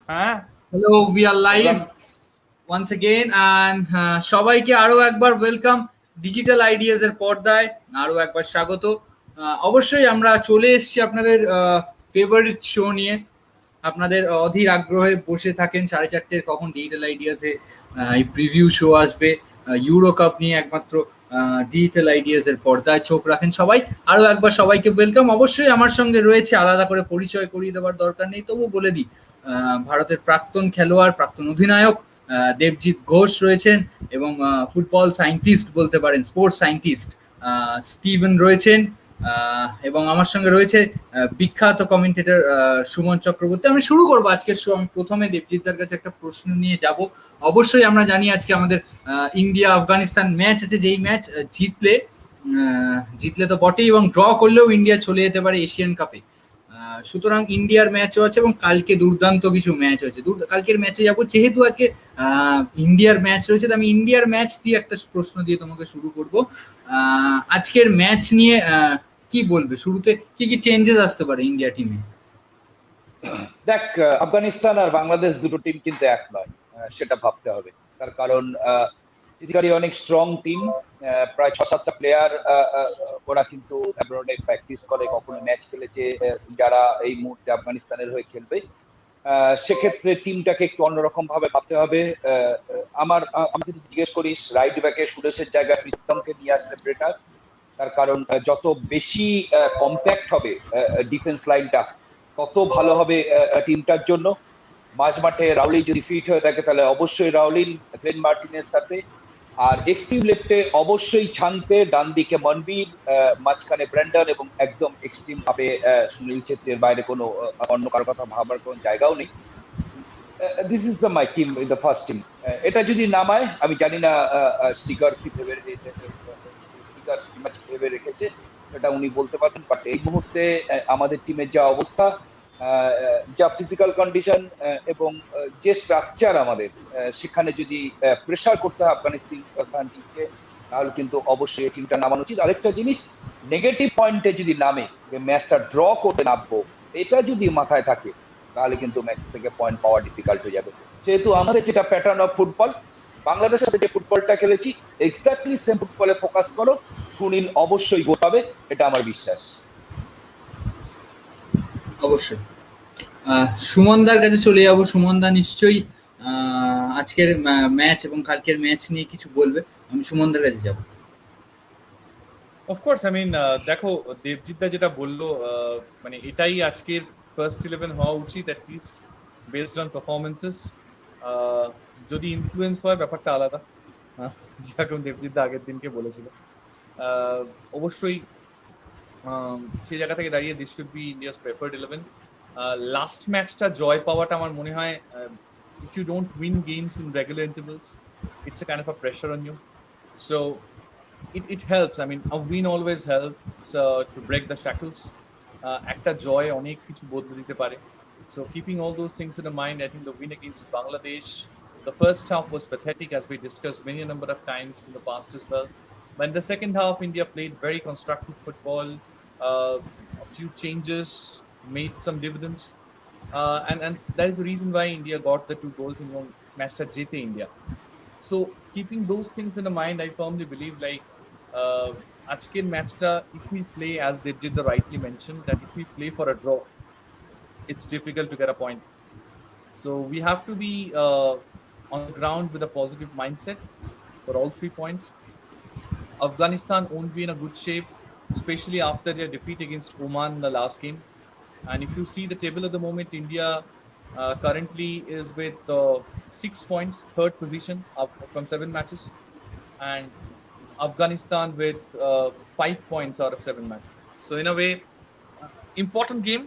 হ্যাঁ, hello, we are live once again and সবাইকে আরো একবার ওয়েলকাম ডিজিটাল আইডিয়াস এর পর্দায় আরো একবার স্বাগত। অবশ্যই আমরা চলে এসেছি আপনাদের ফেভারিট শো নিয়ে। আপনাদের অধীর আগ্রহে বসে থাকেন 4:30 কখন ডিজিটাল আইডিয়াসে এই প্রিভিউ শো আসবে। ইউরো কাপ নিয়ে একমাত্র ডিজিটাল আইডিয়াস এর পর্দায় চোখ রাখেন সবাই। আরো একবার সবাইকে ওয়েলকাম। অবশ্যই আমার সঙ্গে রয়েছে, আলাদা করে পরিচয় করিয়ে দেওয়ার দরকার নেই, তবু বলে দিই, ভারতের প্রাক্তন খেলোয়াড়, প্রাক্তন অধিনায়ক দেবজিৎ ঘোষ রয়েছেন, এবং ফুটবল সায়েন্টিস্ট বলতে পারেন, স্পোর্টস সায়েন্টিস্ট স্টিভেন রয়েছেন, এবং আমার সঙ্গে রয়েছে বিখ্যাত কমেন্টেটর সুমন চক্রবর্তী। আমি শুরু করবো আজকের শো। আমি প্রথমে দেবজিৎদার কাছে একটা প্রশ্ন নিয়ে যাব। অবশ্যই আমরা জানি আজকে আমাদের ইন্ডিয়া আফগানিস্তান ম্যাচ আছে, যেই ম্যাচ জিতলে তো বটেই, এবং ড্র করলেও ইন্ডিয়া চলে যেতে পারে এশিয়ান কাপে। সুতরাং ইন্ডিয়ার ম্যাচও আছে এবং কালকে দুর্দান্ত কিছু ম্যাচ হয়েছে। কালকের ম্যাচে যাবো, যেহেতু আজকে ইন্ডিয়ার ম্যাচ রয়েছে, আমি ইন্ডিয়ার ম্যাচ দিয়ে একটা প্রশ্ন দিয়ে তোমাকে শুরু করব। আজকের ম্যাচ নিয়ে কি বলবে? শুরুতে কি কি চেঞ্জেস আসতে পারে ইন্ডিয়া টিমে? দেখ, আফগানিস্তান আর বাংলাদেশ দুটো টিম কিন্তু এক নয়, সেটা ভাবতে হবে। তার কারণ ফিজিক্যালি অনেক স্ট্রং টিম, প্রায় 6-7টা প্লেয়ার ওরা কিন্তু অ্যাব্রডে প্র্যাকটিস করে, কখনো ম্যাচ খেলেছে যারা এই মুহূর্তে আফগানিস্তানের হয়ে খেলবে। সেক্ষেত্রে টিমটাকে একটু অন্যরকম ভাবে ভাবতে হবে। আমি যদি জিজ্ঞেস করিস, রাইট ব্যাকে সুরেশের জায়গায় প্রীতমকে নিয়ে আসলে বেটার। তার কারণ যত বেশি কম্প্যাক্ট হবে ডিফেন্স লাইনটা, তত ভালো হবে টিমটার জন্য। মাঝ মাঠে রাউলি যদি ফিট হয়ে থাকে, তাহলে অবশ্যই রাউলিন গ্লেন মার্টিনের সাথে, আর এক্সট্রিম লেফটে অবশ্যই ছানতে, ডান দিকে মনবীর, মাঝখানে ব্র্যান্ডন, এবং একদম এক্সট্রিম ভাবে সুনীল ছেত্রীর বাইরে কোনো অন্য কারো কথা ভাবার কোনো জায়গাও নেই। This is the my team in the first team. এটা যদি নামায়, আমি জানি না স্টিকার কি ভেবে রেখেছে, এটা উনি বলতে পারবেন। বাট এই মুহূর্তে আমাদের টিমের যা অবস্থা, যা ফিজিক্যাল কন্ডিশন এবং যে স্ট্রাকচার আমাদের, সেখানে যদি প্রেসার করতে হয় আফগানিস্তান টিমকে, তাহলে কিন্তু অবশ্যই এই টিমটা নামানো উচিত। আরেকটা জিনিস, নেগেটিভ পয়েন্টে যদি নামে, যে ম্যাচটা ড্র করতে নামবো, এটা যদি মাথায় থাকে, তাহলে কিন্তু ম্যাচ থেকে পয়েন্ট পাওয়া ডিফিকাল্ট হয়ে যাবে। যেহেতু আমাদের যেটা প্যাটার্ন অফ ফুটবল, বাংলাদেশের সাথে যে ফুটবলটা খেলেছি, এক্স্যাক্টলি সেম ফুটবলে ফোকাস করো, সুনীল অবশ্যই গোটাবে, এটা আমার বিশ্বাস। অবশ্যই সুমনদার কাছে চলে যাবো। সুমনদা নিশ্চয়ই আজকের ম্যাচ এবং কালকের ম্যাচ নিয়ে কিছু বলবে। আমি সুমনদার কাছে যাবো। অফকোর্স, দেখো, দেবজিৎদা যেটা বললো, মানে এটাই আজকের ফার্স্ট 11 হওয়া উচিত, অ্যাটলিস্ট বেসড অন পারফরমেন্সেস। যদি ইনফ্লুয়েন্স হয়, ব্যাপারটা আলাদা, যেরকম দেবজিৎদা আগের দিনকে বলেছিল। অবশ্যই সেই জায়গা থেকে দাঁড়িয়ে this should be India's preferred 11। Last ম্যাচটা জয় পাওয়াটা আমার মনে হয়, if you don't win games in regular intervals, it's a kind of a pressure on you. So it helps. A win always helps to break the shackles. Ekta joy onek kichu bodle dite pare. So keeping all those things in mind, I think the win against Bangladesh, the first half was pathetic, as we discussed many a number of times in the past as well. But in the second half, India played very constructive football. A few changes made some dividends, and that is the reason why India got the 2 goals in one match that jete India. So keeping those things in mind, I firmly believe, like, আজকের ম্যাচটা, if we play as Devjit rightly mentioned, that if we play for a draw, it's difficult to get a point. So we have to be on the ground with a positive mindset for all 3 points. Afghanistan won't be in a good shape, especially after their defeat against Oman in the last game. And if you see the table at the moment, India currently is with 6 points, 3rd position from 7 matches, and Afghanistan with 5 points out of 7 matches. So in a way, important game,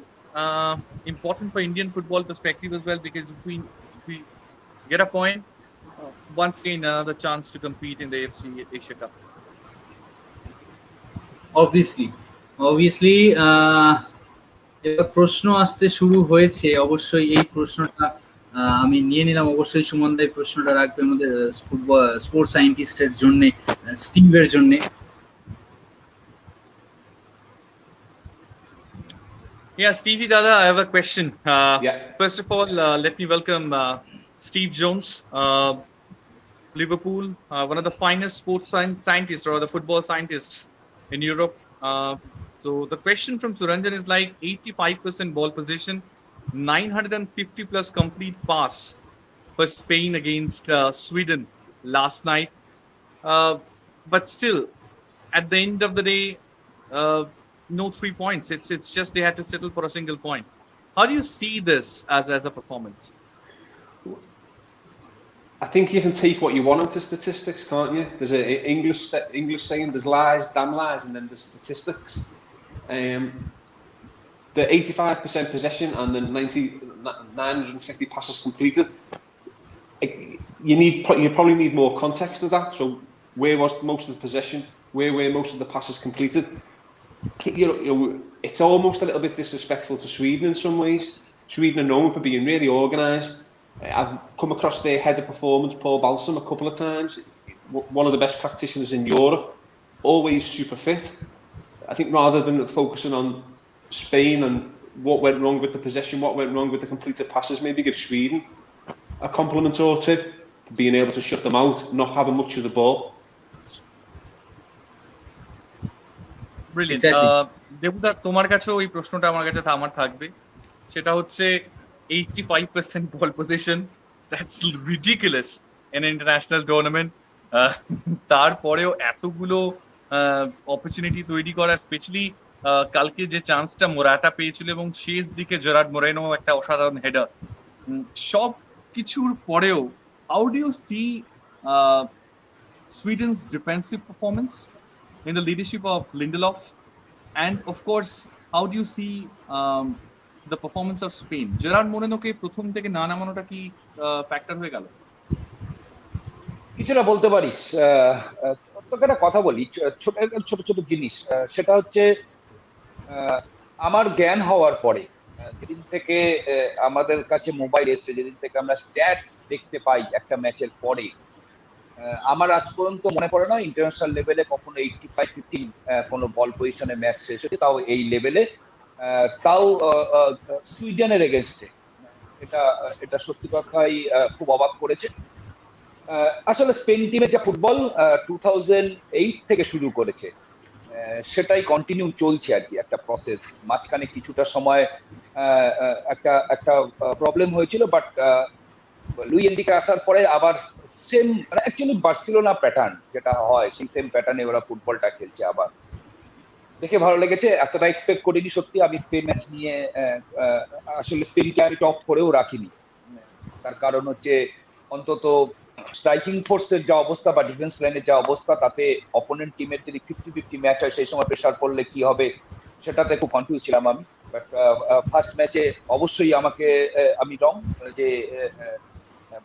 important for Indian football perspective as well, because if we get a point, once again another chance to compete in the AFC Asia Cup. Obviously এবার প্রশ্ন আসতে শুরু হয়েছে। অবশ্যই এই প্রশ্নটা আমি নিয়ে নিলাম। অবশ্যই সুমন দা এই প্রশ্নটা রাখবে আমাদের স্পোর্টস সায়েন্টিস্টের জন্য, স্টিভের জন্য। Yeah, Stevie Dada, I have a question. Yeah. First of all, let me welcome Steve Jones, Liverpool, one of the finest sports scientists or the football scientists in Europe. So the question from Suranjan is like 85% ball position, 950 plus complete pass for Spain against Sweden last night. Uh, but still, at the end of the day, uh, no 3 points. It's just they had to settle for a single point. How do you see this as a performance? I think you can take what you want out of statistics, can't you? There's an English saying, there's lies, damn lies, and then there's statistics. The 85% possession and the 950 passes completed, you probably need more context of that. So where was most of the possession? Where were most of the passes completed? I think it's almost a little bit disrespectful to Sweden in some ways. Sweden are known for being really organised. I've come across their head of performance, Paul Balsam, a couple of times. One of the best practitioners in Europe, always super fit. I think rather than focusing on Spain and what went wrong with the possession, what went wrong with the completed passes, maybe give Sweden a compliment or two for being able to shut them out, not having much of the ball. Brilliant. Exactly. দেবুদা, তোমার কাছেও এই প্রশ্নটা আমার কাছে আমার থাকবে, সেটা হচ্ছে 85% ball possession, that's ridiculous in an international tournament. তারপরেও এতগুলো অপরচুনিটি তৈরি করা, স্পেশালি কালকে যে চান্সটা মোরাটা পেয়েছিল এবং শেষ দিকে জেরার্ড মোরেনো একটা অসাধারণ হেডার, সব কিছুর পরেও how do you see Sweden's defensive performance in the leadership of Lindelof, and of course how do you see the performance of Spain? Gerard মোরেনোকে প্রথম থেকে না নামানোটা কি ফ্যাক্টর হয়ে গেল? কিছুটা বলতে পারিস। তোকে একটা কথা বলি, ছোট ছোট ছোট জিনিস। সেটা হচ্ছে আমার জ্ঞান হওয়ার পরে, যেদিন থেকে আমাদের কাছে মোবাইল এসেছে, যেদিন থেকে আমরা স্ট্যাটস দেখতে পাই একটা ম্যাচের পরে, আমার আজ পর্যন্ত মনে পড়ে না ইন্টারন্যাশনাল লেভেলে কখনো 85-15 কোনো বল পজিশনে ম্যাচ শেষ হয়েছে, তাও এই লেভেলে, তাও সুইডেনের এগেনস্টে। এটা সত্যি কথাই খুব অবাক করেছে। আসলে স্পেন টিমের যে ফুটবল 2008 থেকে শুরু করেছে, সেটাই কন্টিনিউ চলছে আর কি, একটা প্রসেস। মাঝখানে কিছুটা সময় একটা প্রবলেম হয়েছিল, বাট লুই এনরিকে আসার পরে আবার সেম, মানে অ্যাকচুয়ালি বার্সেলোনা প্যাটার্ন যেটা হয়, সেই সেম প্যাটার্নে ওরা ফুটবলটা খেলছে। আবার দেখে ভালো লেগেছে, এতটা এক্সপেক্ট করিনি সত্যি আমি স্পেন ম্যাচ নিয়ে। আসলে স্পেনকে আমি টপ করেও রাখিনি, তার কারণ হচ্ছে অন্তত স্ট্রাইকিং ফোর্সের যা অবস্থা বা ডিফেন্স লাইনের যা অবস্থা, তাতে অপোনেন্ট টিমের যদি 50-50 ম্যাচ হয়, সেই সময় প্রেশার পড়লে কি হবে সেটাতে খুব কনফিউজ ছিলাম আমি। বাট ফার্স্ট ম্যাচে অবশ্যই আমি রং যে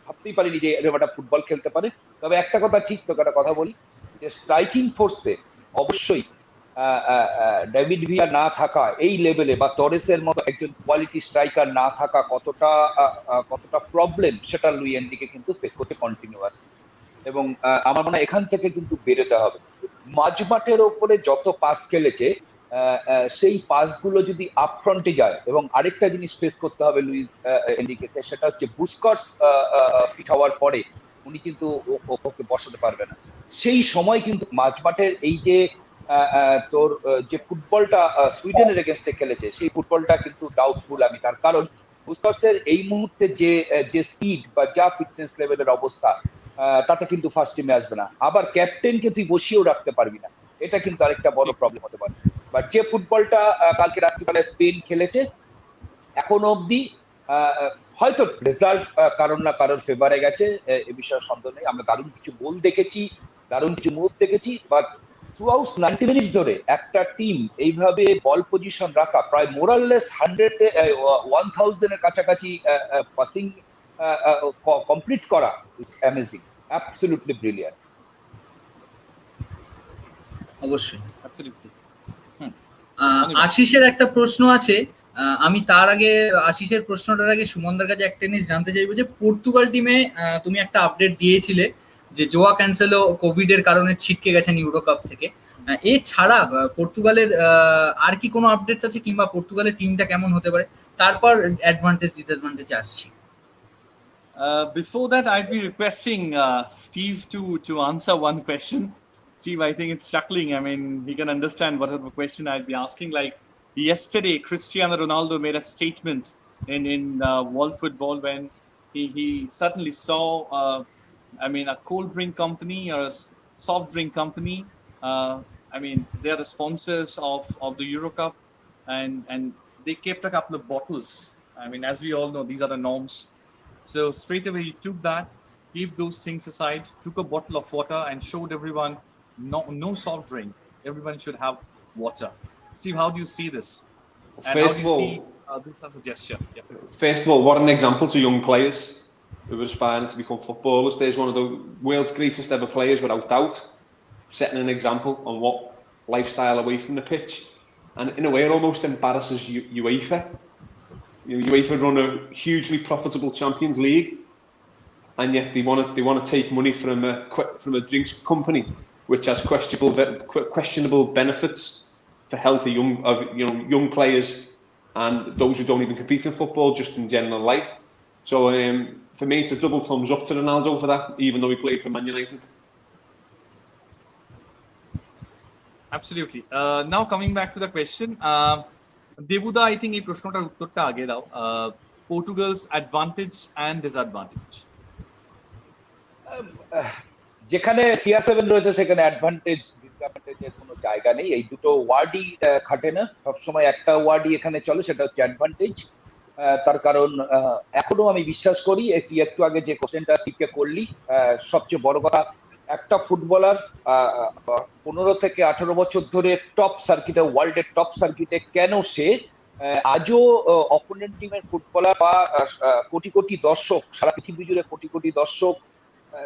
ভাবতেই পারিনি যে এরকম একটা ফুটবল খেলতে পারে। তবে একটা কথা ঠিক, তোকে একটা কথা বলি, যে স্ট্রাইকিং ফোর্সে অবশ্যই ডেভিড ভিয়া না থাকা এই লেভেলে, বা টরেসের মতো একজন কোয়ালিটি স্ট্রাইকার না থাকা কতটা প্রবলেম, সেটা লুই এনরিকে কিন্তু ফেস করতে কন্টিনিউয়াস। এবং আমার মনে হয় এখান থেকে কিন্তু বেরোতে হবে। মাঝমাঠের ওপরে যত পাস খেলেছে, সেই পাসগুলো যদি আপফ্রন্টে যায়, এবং আরেকটা জিনিস ফেস করতে হবে লুইস এনরিকে, সেটা হচ্ছে বুস্কার্স ফিট হওয়ার পরে উনি কিন্তু ওকে বসাতে পারবে না। সেই সময় কিন্তু মাঝমাঠের এই যে তোর যে ফুটবলটা সুইডেনের এগেনস্টে খেলেছে, সেই ফুটবলটা কিন্তু ডাউটফুল আমি। তার কারণ বুস্কার্সের এই মুহূর্তে যে স্পিড বা যা ফিটনেস লেভেলের অবস্থা, তাতে কিন্তু ফার্স্ট টিমে আসবে না। আবার ক্যাপ্টেনকে তুই বসিয়েও রাখতে পারবি না, এটা কিন্তু আরেকটা বড় প্রবলেম হতে পারে। বাট যে ফুটবলটা কালকে রাত্রিবেলায় স্পেন খেলেছে, এখনো অব্দি হয়তো রেজাল্ট কারণ না কারোর ফেভারে গেছে, এ বিষয়ে সন্দেহ নেই। আমরা দারুণ কিছু গোল দেখেছি, দারুণ কিছু মুভ দেখেছি, বাট থ্রু আউট 90 মিনিট ধরে একটা টিম এইভাবে বল পজিশন রাখা, প্রায় মোরাললেস 1000 এর কাছাকাছি পাসিং কমপ্লিট করা, ইজ অ্যামেজিং, অ্যাবসলিউটলি ব্রিলিয়ান্ট। অবশ্যই। Absolutely. আশিসের একটা প্রশ্ন আছে, আমি তার আগে আশিসের প্রশ্নটার আগে সুমনদার কাছে একটা জিনিস জানতে চাইবো, যে পর্তুগাল টিমে তুমি একটা আপডেট দিয়েছিলে যে জোয়া ক্যান্সেলো কোভিড এর কারণে ছিটকে গেছেন ইউরো কাপ থেকে। এছাড়া পর্তুগালের আর কি কোনো আপডেটস আছে, কিংবা পর্তুগালের টিমটা কেমন হতে পারে, তারপর অ্যাডভান্টেজ ডিসঅ্যাডভান্টেজে আসছি। Before that, I'd be requesting Steve to answer one question. Steve, I think it's chuckling. I mean, he can understand what the question I'd be asking. Like yesterday, Cristiano Ronaldo made a statement in world football when he suddenly saw, I mean, a cold drink company or a soft drink company. I mean, they are the sponsors of the Euro Cup, and they kept a couple of bottles. I mean, as we all know, these are the norms. So straight away he took that, keep those things aside, took a bottle of water and showed everyone no soft drink. Everyone should have water. Steve, how do you see this? And how do you see this as a gesture? Yeah. First of all, what an example to young players who are aspiring to become footballers. There's one of the world's greatest ever players, without doubt, setting an example on what lifestyle away from the pitch. And in a way, it almost embarrasses UEFA. UEFA run a hugely profitable Champions League, and yet they want to take money from a drinks company which has questionable benefits for healthy young players and those who don't even compete in football, just in general life. So for me, it's a double thumbs up to Ronaldo for that, even though he played for Man United. Absolutely. Now coming back to the question, Debuda, I think এই প্রশ্নটার উত্তরটা আগে দাও। Portugal's advantage and disadvantage. যেখানে CR7 রয়েছে সেখানে advantage ডিসঅ্যাডভান্টেজের কোনো জায়গা নেই, এই দুটো ওয়ার্ডই খাটে না, সবসময় একটা ওয়ার্ডই এখানে চলে, সেটা হচ্ছে অ্যাডভান্টেজ। তার কারণ এখনো আমি বিশ্বাস করি, একটু আগে যে কোশ্চেনটা টিকে করলি, সবচেয়ে বড় কথা, একটা ফুটবলার 15 থেকে 18 বছর ধরে টপ সার্কিটে, ওয়ার্ল্ডের টপ সার্কিটে কেন সে আজও অপোনেন্ট টিমের ফুটবলার বা কোটি কোটি দর্শক, সারা পৃথিবী জুড়ে কোটি কোটি দর্শক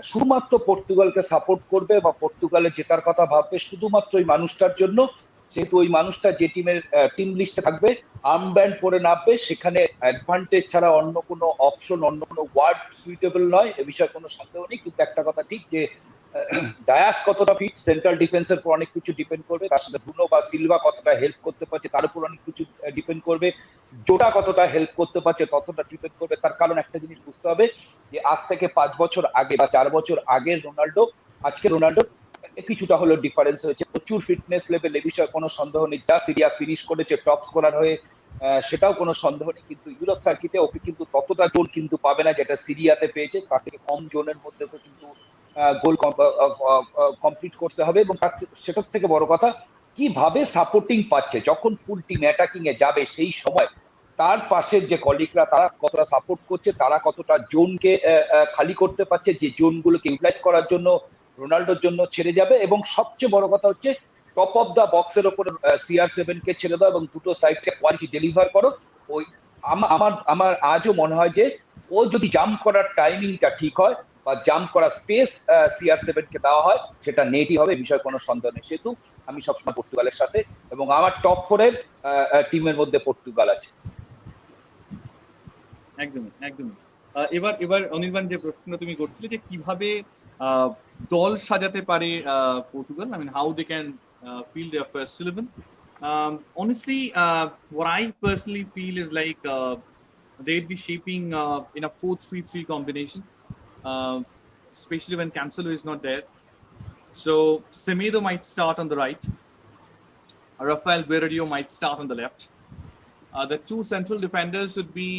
শুধুমাত্র পর্তুগালকে সাপোর্ট করবে বা পর্তুগালে জেতার কথা ভাববে শুধুমাত্র ওই মানুষটার জন্য, যেহেতু ওই মানুষটা যে টিমের টিম লিস্টে থাকবে, আর্মব্যান্ড পরে নামবে, সেখানে অ্যাডভান্টেজ ছাড়া অন্য কোনো অপশন, অন্য কোনো ওয়ার্ড সুইটেবল নয়, এ বিষয়ে কোনো সন্দেহ নেই। কিন্তু একটা কথা ঠিক, যে ডায়াস কতটা ফিট, সেন্ট্রাল ডিফেন্সের উপর অনেক কিছু ডিপেন্ড করবে, তার সাথে ব্রুনো বা সিলভা কতটা হেল্প করতে পারছে তার উপর অনেক কিছু ডিপেন্ড করবে, জোটা কতটা হেল্প করতে পারছে ততটা ডিপেন্ড করবে। তার কারণ একটা জিনিস বুঝতে হবে, যে আজ থেকে 5 বছর আগে বা 4 বছর আগের রোনাল্ডো, আজকে রোনাল্ডো কিছুটা হলো ডিফারেন্স হয়েছে, প্রচুর ফিটনেস লেভেল, এ বিষয়ে কোনো সন্দেহ নেই। যা সিরিয়া ফিনিশ করেছে টপ স্কোরার হয়ে, সেটাও কোনো সন্দেহ নেই। কিন্তু ইউরোপ সার্কিটে ওকে কিন্তু ততটা জোন কিন্তু পাবে না যেটা সিরিয়াতে পেয়েছে, তার থেকে কম জোনের মধ্যে কিন্তু গোল কমপ্লিট করতে হবে। এবং সেটার থেকে বড় কথা, কিভাবে সাপোর্টিং পাচ্ছে, যখন ফুল টিম অ্যাটাকিং এ যাবে সেই সময় তার পাশের যে কলিগরা তারা কতটা সাপোর্ট করছে, তারা কতটা জোনকে খালি করতে পারছে, যে জোনগুলোকে ইউটিলাইজ করার জন্য রোনাল্ডোর জন্য ছেড়ে যাবে। এবং সবচেয়ে বড় কথা হচ্ছে, টপ অফ দা বক্সের ওপর CR7 কে ছেড়ে দাও এবং দুটো সাইডকে কোয়ালিটি ডেলিভার করো। ওই আমার আজও মনে হয় যে ও যদি জাম্প করার টাইমিংটা ঠিক হয় বা জাম্প করার স্পেস CR7 কে দেওয়া হয়, সেটা নেটই হবে, বিষয়ে কোনো সন্দেহ নেই। সেহেতু আমি সবসময় পর্তুগালের সাথে, এবং আমার টপ 4 এর টিমের মধ্যে পর্তুগাল আছে। একদমই একদমই। এবার অনির্বাণ, যে প্রশ্ন তুমি করছিলে যে কিভাবে দল সাজাতে পারে Portugal, I mean how they can field their first 11. Honestly, what I personally feel is like they'd be shaping in a 4-3-3 combination, especially when Cancelo is not there. So Semedo might start on the right, Rafael Guerreiro might start on the left. The two central defenders would be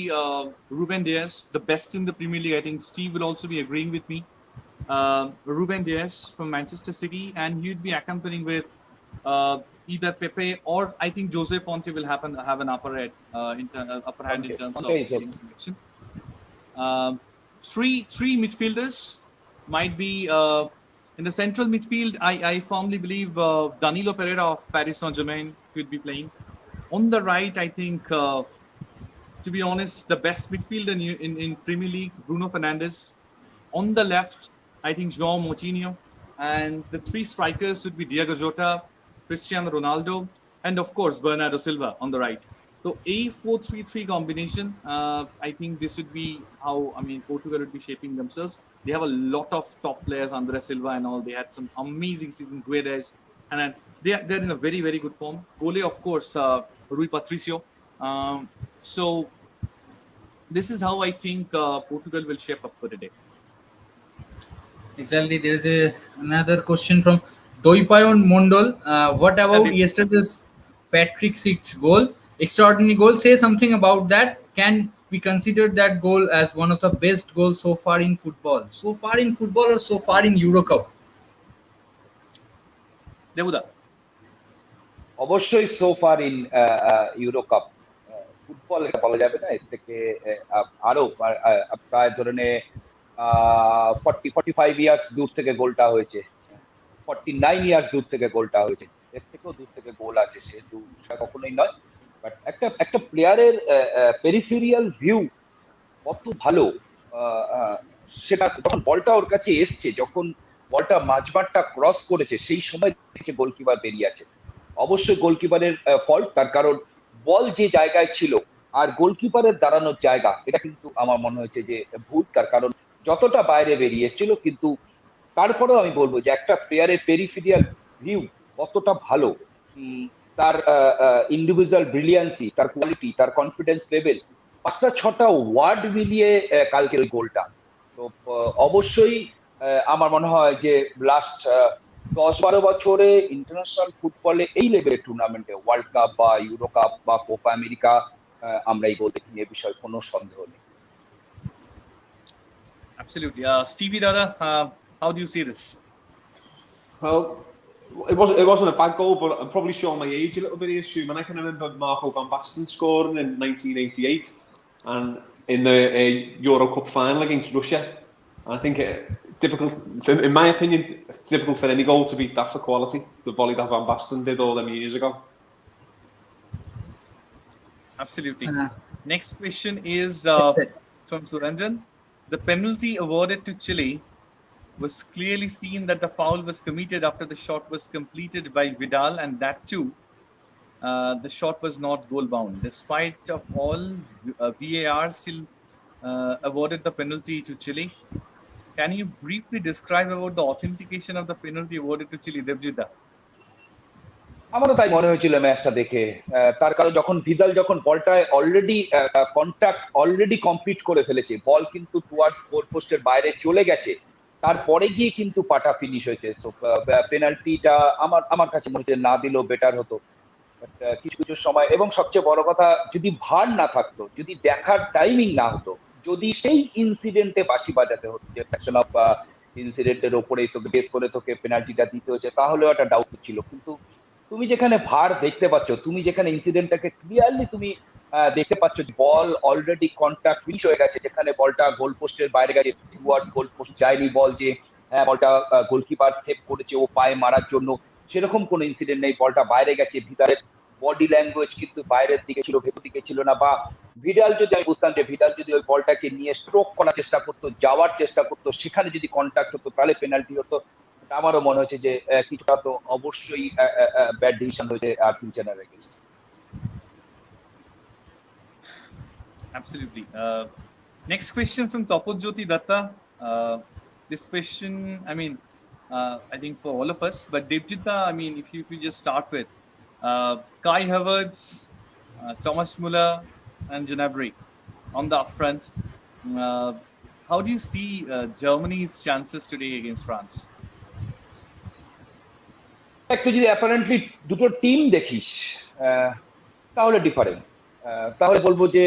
Ruben Dias, the best in the Premier League. I think Steve will also be agreeing with me. Ruben Dias from Manchester City, and he'd be accompanying with either Pepe or I think Jose Fonte will have an upper hand in terms of getting selection. Three midfielders might be in the central midfield. I firmly believe Danilo Pereira of Paris Saint-Germain could be playing. On the right, I think, to be honest, the best midfielder in Premier League, Bruno Fernandes. On the left, I think João Moutinho. And the three strikers would be Diego Jota, Cristiano Ronaldo, and of course, Bernardo Silva on the right. So a 4-3-3 combination, I think this would be how, Portugal would be shaping themselves. They have a lot of top players, André Silva and all. They had some amazing season, Guedes. And then they're in a very, very good form. Goalie, of course, Rui Patricio. So this is how I think Portugal will shape up for the day. Exactly. There is another question from Doipayon Mondol. What about Deep. yesterday's Patrick Schick's goal? Extraordinary goal. Say something about that. Can we consider that goal as one of the best goals so far in football? So far in football or so far in Euro Cup? Devuda. অবশ্যই so far in euro cup football এটা বলা যাবে না, এর থেকে আরো প্রায় ধরে নে 45 ইয়ার্স দূর থেকে গোলটা হয়েছে, 49 ইয়ার্স দূর থেকে গোলটা হয়েছে, এর থেকেও দূর থেকে গোল আছে, সেহেতু সেটা কখনোই নয়। বাট একটা প্লেয়ারের পেরিফেরিয়াল ভিউ কত ভালো, সেটা যখন বলটা ওর কাছে এসছে, যখন বলটা মাঝমাঠটা ক্রস করেছে, সেই সময় থেকে গোলকিপার বেরিয়ে আছে। অবশ্যই গোলকিপারের ফল্ট, তার কারণ বল যে জায়গায় ছিল আর গোলকিপারের দাঁড়ানোর জায়গা, এটা কিন্তু আমার মনে হয়েছে যে ভুল, তার কারণ যতটা বাইরে বেরিয়ে এসেছিল। কিন্তু তারপরেও আমি বলবো যে একটা প্লেয়ারের পেরিফেরিয়াল ভিউ কতটা ভালো, তার ইন্ডিভিজুয়াল ব্রিলিয়ান্সি, তার কোয়ালিটি, তার কনফিডেন্স লেভেল, 5-6টা ওয়ার্ড মিলিয়ে কালকের ওই গোলটা। তো অবশ্যই আমার মনে হয় যে লাস্ট 10-12 বছরে ইন্টারন্যাশনাল ফুটবলে এই লেভেলের টুর্নামেন্টে, ওয়ার্ল্ড কাপ বা ইউরো কাপ বা কোপা আমেরিকা, আমরা এই গোল দেখিনি, এ বিষয়ে কোনো সন্দেহ নেই। Absolutely. Stevie Dada, how do you see this? Well, it wasn't a bad goal, but I'm probably showing my age a little bit here, Stu. And I can remember Marco van Basten scoring in 1988 and in the Euro Cup final against Russia. And I think difficult, in my opinion, it's difficult for any goal to beat that for quality. The volley that Van Basten did all them years ago. Absolutely. Next question is from Suranjan. The penalty awarded to Chile was clearly seen that the foul was committed after the shot was completed by Vidal, and that too, the shot was not goal bound. Despite of all, VAR still awarded the penalty to Chile. Can you briefly describe about the authentication of the penalty awarded to Chile, Devjita? আমারও তাই মনে হয়েছিল ম্যাচটা দেখে, তার কারণ যখন Vidal যখন বলটায় অলরেডি কন্ট্যাক্ট অলরেডি কমপ্লিট করে ফেলেছে, বল কিন্তু টুয়ার্ডস গোল পোস্টের বাইরে চলে গেছে, তারপরে গিয়ে কিন্তু পাটা ফিনিশ হয়েছে। সো পেনাল্টিটা আমার কাছে মনে হচ্ছে না দিলেও বেটার হতো। কিছু কিছু সময়, এবং সবচেয়ে বড় কথা, যদি ভার না থাকতো, যদি দেখার টাইমিং না হতো, যদি সেই ইনসিডেন্টে বাঁশি বাজাতে হতো যে অ্যাকশন অফ ইনসিডেন্টের ওপরেই তোকে বেস করে তোকে পেনাল্টিটা দিতে হচ্ছে, তাহলেও একটা ডাউট ছিল। কিন্তু তুমি যেখানে ভার দেখতে পাচ্ছ, তুমি যেখানে ইনসিডেন্টটাকে ক্লিয়ারলি তুমি দেখতে পাচ্ছ যে বল অলরেডি কন্ট্যাক্ট ফিনিশ হয়ে গেছে, যেখানে বলটা গোল পোস্টের বাইরে গেছে, টুয়ার্ডস গোল পোস্ট যায়নি বল, যে বলটা গোলকিপার সেভ করেছে ও পায়ে মারার জন্য, সেরকম কোনো ইনসিডেন্ট নেই। বলটা বাইরে গেছে, ভিতরের বডি ল্যাঙ্গুয়েজ কিন্তু বাইরের দিকে ছিল, ভেতর দিকে ছিল না। বা ভিডাল যদি, আমি বুঝতাম যে ভিডাল যদি ওই বলটাকে নিয়ে স্ট্রোক করার চেষ্টা করতো, যাওয়ার চেষ্টা করতো, সেখানে যদি কন্ট্যাক্ট হতো, তাহলে পেনাল্টি হতো। আমারও মনে হচ্ছে যে কিছুটা তো অবশ্যই ব্যাড ডিসিশন হয়েছে আর্জেন্টিনার against. Absolutely. Next question from Tapojyoti Datta. This question, I mean, I think for all of us, but Devjita, I mean, if you just start with Kai Havertz, Thomas Muller, and Gnabry on the upfront. How do you see Germany's chances today against France? একটু যদি apparently দুটো team দেখিস, তাহলে difference, তাহলে বলবো যে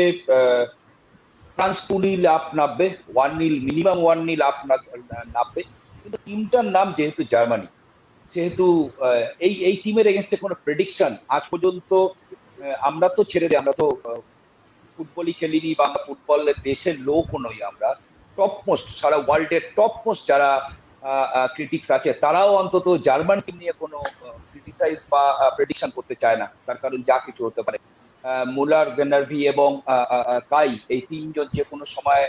France 2-0 up নামবে, 1-0 minimum 1-0 up নামবে। কিন্তু টিমটার নাম যেহেতু জার্মানি, সেহেতু এই টিমের এগেনস্টে কোনো প্রেডিকশন আজ পর্যন্ত আমরা তো ছেড়ে দিই, আমরা তো ফুটবলই খেলিনি বা ফুটবলের দেশের লোকও নই আমরা। টপ মোস্ট, সারা ওয়ার্ল্ডের টপ মোস্ট যারা ক্রিটিক্স আছে, তারাও অন্তত জার্মান টিম নিয়ে কোনো ক্রিটিসাইজ বা প্রেডিকশন করতে চায় না, তার কারণ যা কিছু হতে পারে। মুলার, গেনারভি এবং কাই, এই তিনজন যে কোনো সময়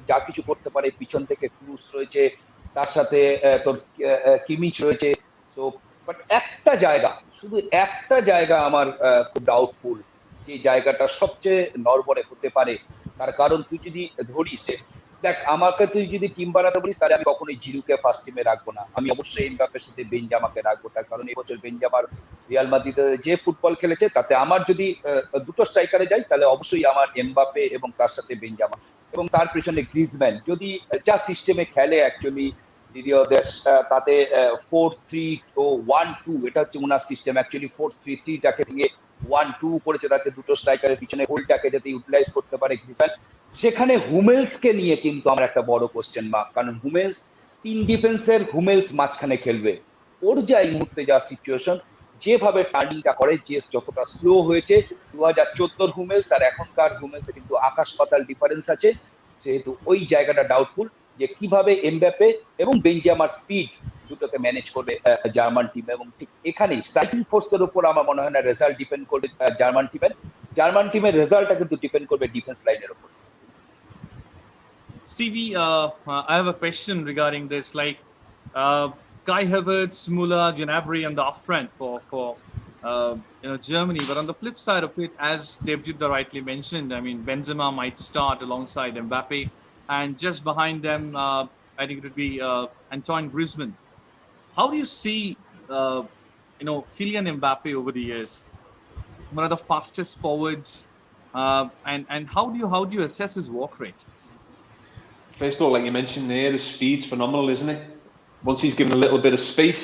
যা কিছু করতে পারে। পিছন থেকে ক্রুস রয়েছে, তার সাথে তোর কিমিচ রয়েছে। তো বাট একটা জায়গা, শুধু একটা জায়গা আমার খুব ডাউটফুল, যে জায়গাটা সবচেয়ে নড়বড়ে হতে পারে। তার কারণ তুই যদি ধরিস যে দেখ আমাকে তুই যদি টিম বানাতে বলিস তাহলে আমি কখনোই জিরুকে ফার্স্ট টিমে রাখবো না, আমি অবশ্যই এমবাপ্পের সাথে বেনজামাকে রাখবো। তার কারণ এবছর বেনজামার রিয়াল মাদ্রিদে যে ফুটবল খেলেছে তাতে আমার যদি দুটো স্ট্রাইকারে যাই তাহলে অবশ্যই আমার এমবাপ্পে এবং তার সাথে বেনজামা এবং তার পিছনে গ্রিজম্যান। যদি যা সিস্টেমে খেলে অ্যাকচুয়ালি দ্বিতীয় দেশ তাতে 4-3-1-2 এটা হচ্ছে ওনার সিস্টেম। অ্যাকচুয়ালি 4-3-3টাকে দিয়ে 1-2 করেছে, তাতে দুটো স্ট্রাইকারের পিছনে হোলটাকে যাতে ইউটিলাইজ করতে পারে গ্রিজম্যান। সেখানে হুমেলসকে নিয়ে কিন্তু আমার একটা বড় কোশ্চেন মার্ক, কারণ হুমেলস তিন ডিফেন্সের হুমেলস মাঝখানে খেলবে। ওর যা এই মুহূর্তে যা সিচুয়েশন, যেভাবে টার্নিংটা করে, যে যতটা স্লো হয়েছে 2014 হুমেলস আর এখনকার হুমেলসে কিন্তু আকাশ পাতাল ডিফারেন্স আছে। সেহেতু ওই জায়গাটা ডাউটফুল যে কিভাবে এমবাপ্পে এবং বেনজামার স্পিড দুটোকে ম্যানেজ করবে জার্মান টিম। এবং ঠিক এখানেই স্ট্রাইকিং ফোর্সের উপর আমার মনে হয় না রেজাল্ট ডিপেন্ড করবে জার্মান টিমের রেজাল্টটা কিন্তু ডিপেন্ড করবে ডিফেন্স লাইনের উপর। Stevie, I have a question regarding this. Like, Kai Havertz, Müller, Gnabry on the up front for Germany. But on the flip side of it, as Devjit rightly mentioned, I mean, Benzema might start alongside Mbappe. And just behind them, I think it would be Antoine Griezmann. How do you see, Kylian Mbappe over the years? One of the fastest forwards. And how do you assess his walk rate? First of all, like you mentioned there, his speed's phenomenal, isn't it? Once he's given a little bit of space,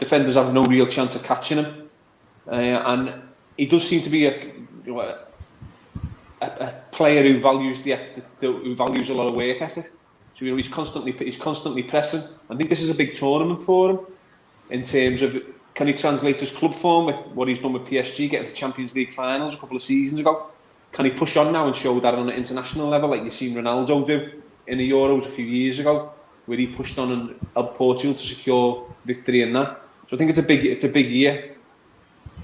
defenders have no real chance of catching him. And he does seem to be a player who values a lot of work ethic. So he's constantly pressing. I think this is a big tournament for him in terms of, can he translate his club form with what he's done with PSG, getting to Champions League finals a couple of seasons ago? Can he push on now and show that on an international level, like you've seen Ronaldo do in the Euros a few years ago, where he pushed on and helped Portugal to secure victory in that? So I think it's a big year,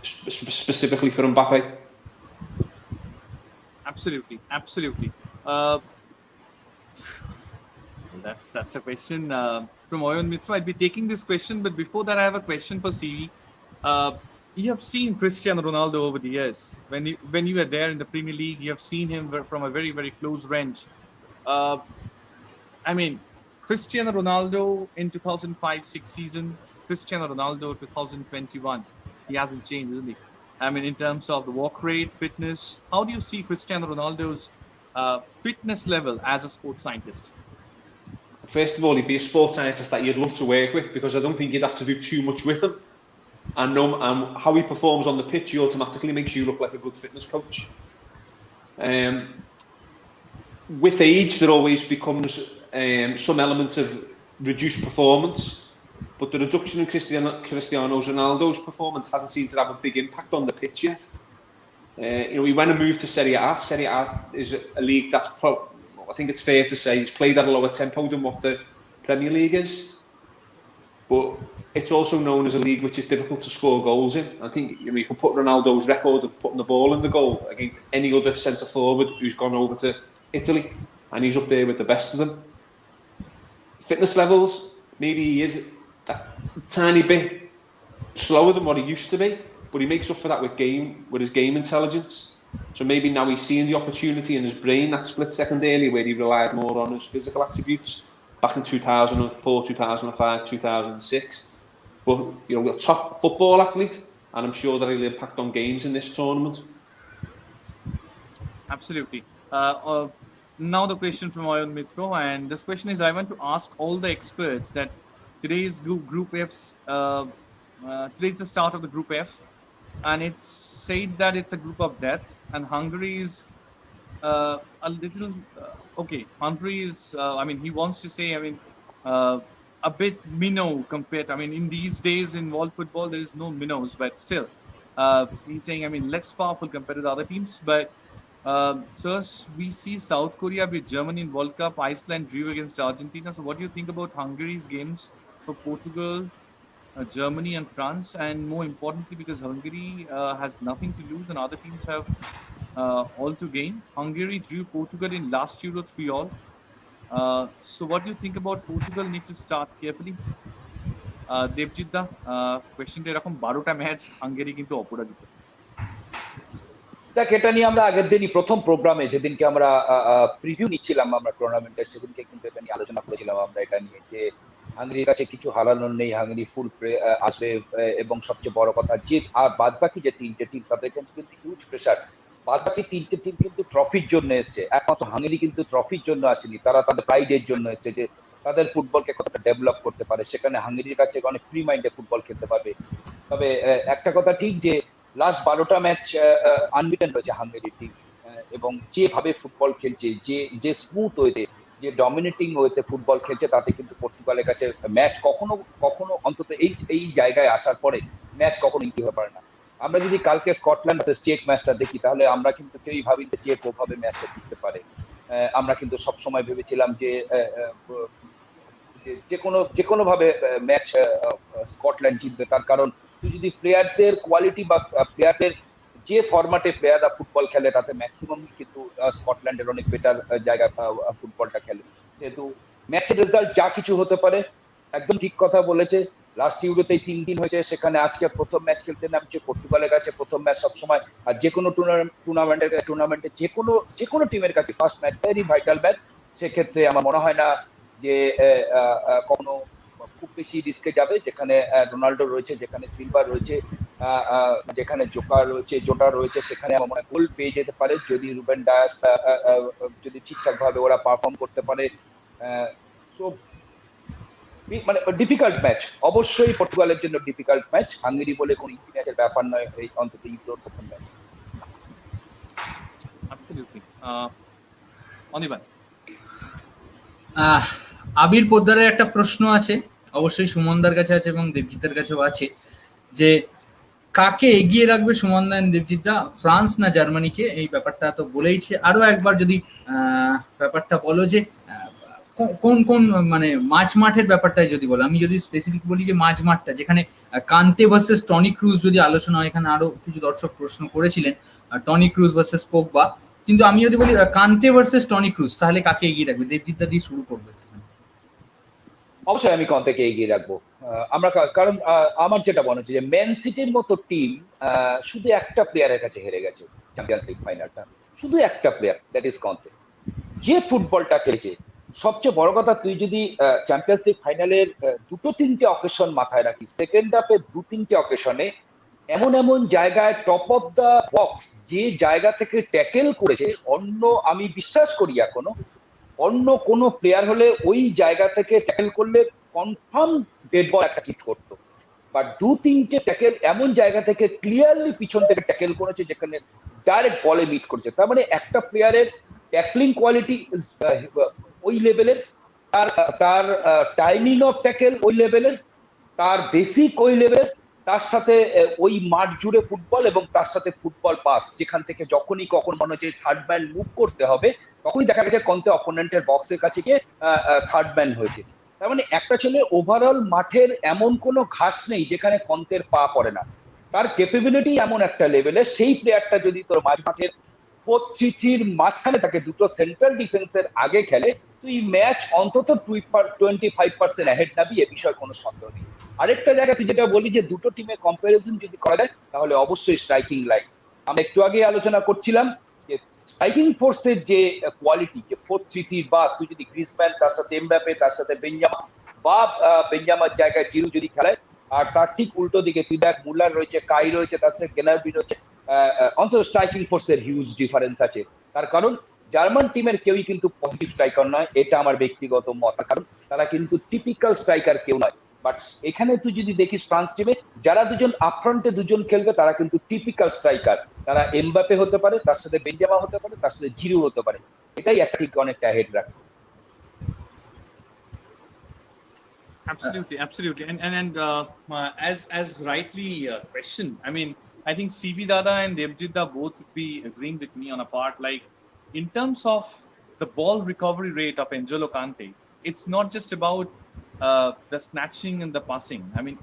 specifically for Mbappe. Absolutely. That's a question from Oyon Mitra. I'd be taking this question, but before that, I have a question for Stevie. You have seen Cristiano Ronaldo over the years. When you were there in the Premier League, you have seen him from a very, very close range. I mean, Cristiano Ronaldo in 2005-06 season, Cristiano Ronaldo 2021. He hasn't changed, isn't he? I mean, in terms of the walk rate, fitness, how do you see Cristiano Ronaldo's fitness level as a sports scientist? First of all, he'd be a sports scientist that you'd love to work with, because I don't think you'd have to do too much with him. And how he performs on the pitch, he automatically makes you look like a good fitness coach. With age, there always becomes some element of reduced performance, but the reduction in Cristiano Ronaldo's performance hasn't seemed to have a big impact on the pitch yet. He went and moved to Serie A. Serie A is a league that's I think it's fair to say he's played at a lower tempo than what the Premier League is. But it's also known as a league which is difficult to score goals in. I think you can put Ronaldo's record of putting the ball in the goal against any other centre forward who's gone over to Italy, and he's up there with the best of them. Fitness levels, maybe he is a tiny bit slower than what he used to be, but he makes up for that with his game intelligence. So maybe now he's seeing the opportunity in his brain, that split second earlier where he relied more on his physical attributes back in 2004, 2005, 2006. But a top football athlete, and I'm sure that he'll impact on games in this tournament. Absolutely. Now the question from Oyon Mitro, and this question is, I want to ask all the experts that today's Group F's, today's the start of the Group F, and it's said that it's a group of death, and Hungary is a little okay. Hungary is, he wants to say, a bit minnow compared. In these days in world football, there is no minnows, but still, he's saying, less powerful compared to the other teams. But so we see South Korea beat Germany in World Cup. Iceland drew against Argentina. So what do you think about Hungary's games for Portugal, Germany and France? And more importantly, because Hungary has nothing to lose and other teams have all to gain. Hungary drew Portugal in last Euro 3-3. So what do you think about Portugal need to start carefully? Devjit da, question ta erokom 12টা match Hungary কিন্তু অপরাজিত. দেখ, এটা নিয়ে আমরা আগের দিনই প্রথম প্রোগ্রামে যেদিনকে আমরা প্রিভিউ নিচ্ছিলাম আমরা টুর্নামেন্টের, সেদিনকে কিন্তু এটা নিয়ে আলোচনা করেছিলাম আমরা এটা নিয়ে, যে হাঙ্গেরির কাছে কিছু হারানোর নেই, হাঙ্গেরি ফুল আসবে, এবং সবচেয়ে বড় কথা যে আর বাদ বাকি যে তিনটে টিম তাদের কিন্তু হিউজ প্রেশার। বাদ বাকি তিনটে টিম কিন্তু ট্রফির জন্য এসেছে, একমাত্র হাঙ্গেরি কিন্তু ট্রফির জন্য আসেনি, তারা তাদের প্রাইডের জন্য এসেছে, যে তাদের ফুটবলকে কতটা ডেভেলপ করতে পারে। সেখানে হাঙ্গেরির কাছে অনেক ফ্রি মাইন্ডে ফুটবল খেলতে পারবে। তবে একটা কথা ঠিক যে লাস্ট 12টা ম্যাচ আনবিটেন রয়েছে হাঙ্গেরি টিম, এবং যেভাবে ফুটবল খেলছে, যে স্মুথ ওয়েতে, যে ডমিনেটিং ওয়েতে ফুটবল খেলছে, তাতে কিন্তু পর্তুগালের কাছে ম্যাচ কখনো কখনো অন্তত এই জায়গায় আসার পরে ম্যাচ কখনো ইজি হতে পারে না। আমরা যদি কালকে স্কটল্যান্ড ভার্সেস চেক ম্যাচটা দেখি, তাহলে আমরা কিন্তু কেউই ভাবি যে চেক ওভাবে ম্যাচটা জিততে পারে। আমরা কিন্তু সবসময় ভেবেছিলাম যে যে কোনো ভাবে ম্যাচ স্কটল্যান্ড জিতবে, তার কারণ তুই যদি প্লেয়ারদের কোয়ালিটি বা প্লেয়ারদের যে ফরম্যাটে প্লেয়াররা ফুটবল খেলে, তাতে ম্যাক্সিমাম কিন্তু স্কটল্যান্ডের অনেক বেটার জায়গা ফুটবলটা খেলে। যেহেতু ম্যাচের রেজাল্ট যা কিছু হতে পারে, একদম ঠিক কথা বলেছে। লাস্ট ইউরোতেই 3 দিন হয়েছে, সেখানে আজকে প্রথম ম্যাচ খেলতে নামছে পর্তুগালের কাছে। প্রথম ম্যাচ সবসময় আর যে কোনো টুর্নামেন্টে যে কোনো টিমের কাছে first match very vital match. সেক্ষেত্রে আমার মনে হয় না যে কখনো খুব বেশি রিস্কে যাবে, যেখানে রোনাল্ডো রয়েছে, যেখানে সিলভা রয়েছে, যেখানে জোটা রয়েছে, সেখানে আমার মনে হয় গোল পেয়ে যেতে পারে যদি রুবেন ডায়াস যদি ঠিকঠাক ভাবে ওরা পারফর্ম করতে পারে। মানে ডিফিকাল্ট ম্যাচ, অবশ্যই পর্তুগালের জন্য ডিফিকাল্ট ম্যাচ। হাঙ্গেরি বলে কোন ইজি ম্যাচের ব্যাপার নয়, এই অন্তত ইউরোর প্রথম ম্যাচ। অ্যাবসলিউটলি। অনির্বাণ, আবির পোদ্দারের একটা প্রশ্ন আছে, অবশ্যই সুমনদার কাছে আছে এবং দেবজিতের কাছেও আছে, যে কাকে এগিয়ে রাখবে সুমনদা এন্ড দেবজিৎদা, ফ্রান্স না জার্মানিকে? এই ব্যাপারটা তো বলেইছে, আরো একবার যদি ব্যাপারটা বলো যে কোন কোন মানে মাঝ মাঠের ব্যাপারটাই যদি বলো। আমি যদি স্পেসিফিক বলি যে মাঝ মাঠটা, যেখানে কান্তে ভার্সেস টনি ক্রুজ যদি আলোচনা হয়, এখানে আরো কিছু দর্শক প্রশ্ন করেছিলেন টনি ক্রুজ ভার্সেস পোগবা, কিন্তু আমি যদি বলি কান্তে ভার্সেস টনি ক্রুজ, তাহলে কাকে এগিয়ে রাখবে? দেবজিৎদা দিয়ে শুরু করবে। অবশ্যই আমি কন্তেকে এগিয়ে রাখবো। আমরা কারণ আমার যেটা মনে হচ্ছে যে ম্যান সিটির মতো টিম শুধু একটা প্লেয়ারের কাছে হেরে গেছে চ্যাম্পিয়ন্স লিগ ফাইনালটা, শুধু একটা প্লেয়ার, দ্যাট ইজ কন্তে। যে ফুটবলটা খেলেছে, সবচেয়ে বড় কথা, তুই যদি চ্যাম্পিয়ন্স লিগ ফাইনালের 2-3টে অকেশন মাথায় রাখিস, সেকেন্ড হাফে 2-3টে অকেশনে এমন জায়গায় টপ অফ দা বক্স যে জায়গা থেকে ট্যাকেল করেছে, আমি বিশ্বাস করি এখনো অন্য কোন প্লেয়ার হলে ওই জায়গা থেকে ট্যাকেল করলে কনফার্ম ডেড বল একটা হিট করতো। বা 2-3টে ট্যাকেল এমন জায়গা থেকে ক্লিয়ারলি পিছন থেকে ট্যাকেল করেছে, যেখানে ডাইরেক্ট বলে মিট করছে। তার মানে একটা প্লেয়ারের ট্যাকলিং কোয়ালিটি ওই লেভেলের, তার টাইমিং অফ ট্যাকেল ওই লেভেলের, তার বেসিক ওই লেভেলের, তার সাথে ওই মাঠ জুড়ে ফুটবল, এবং তার সাথে ফুটবল পাস, যেখান থেকে যখনই কখন মনে হচ্ছে থার্ড ম্যান মুভ করতে হবে, তখনই দেখা গেছে কন্তে অপোনেন্টের বক্সের কাছে গিয়ে থার্ড ম্যান হয়েছে। তার মানে একটা ছেলে ওভারঅল মাঠের এমন কোনো ঘাস নেই যেখানে কন্তের পা পড়ে না। তার ক্যাপাবিলিটি এমন একটা লেভেলে, সেই প্লেয়ারটা যদি তোর মাঝ মাঠের পরিস্থিতির মাঝখানে থাকে, দুটো সেন্ট্রাল ডিফেন্সের আগে খেলে, তুই ম্যাচ অন্তত 25% অ্যাহেড নাবি, এ বিষয়ে কোনো সন্দেহ নেই। আরেকটা জায়গা তুই যেটা বলি যে দুটো টিমের কম্পারিজন যদি করা যায়, তাহলে অবশ্যই স্ট্রাইকিং লাইন। আমরা একটু আগে আলোচনা করছিলাম যে স্ট্রাইকিং ফোর্সের যে কোয়ালিটি, যে 4-3-3, বা তুই যদি গ্রিজম্যান তার সাথে এমবাপে তার সাথে বেঞ্জামা, বা বেঞ্জামার জায়গায় জিরু যদি খেলায়, আর তার ঠিক উল্টো দিকে তুই দেখ মুলার রয়েছে, কাই রয়েছে, তার সাথে গেনারবি রয়েছে, অন্তত স্ট্রাইকিং ফোর্সের হিউজ ডিফারেন্স আছে। তার কারণ জার্মান টিমের কেউই কিন্তু পজিটিভ স্ট্রাইকার নয়, এটা আমার ব্যক্তিগত মত, কারণ তারা কিন্তু টিপিক্যাল স্ট্রাইকার কেউ নয়। বাট এখানে তুই যদি দেখিস ফ্রান্স টিমে যারা দুজন আপফ্রন্টে দুজন খেলবে, তারা কিন্তু টিপিক্যাল স্ট্রাইকার। তারা এমবাপে হতে পারে, তার সাথে বেঞ্জামা হতে পারে, তার সাথে জিরু হতে পারে। এটাই একটা ঠিক অনেকটা হেড রাখে। Absolutely. And as rightly questioned, I mean, I think CV Dada and Devjitda both would be agreeing with me on a part. Like, in terms of the ball recovery rate of N'Golo Kante, it's not just about the snatching and the passing. I mean,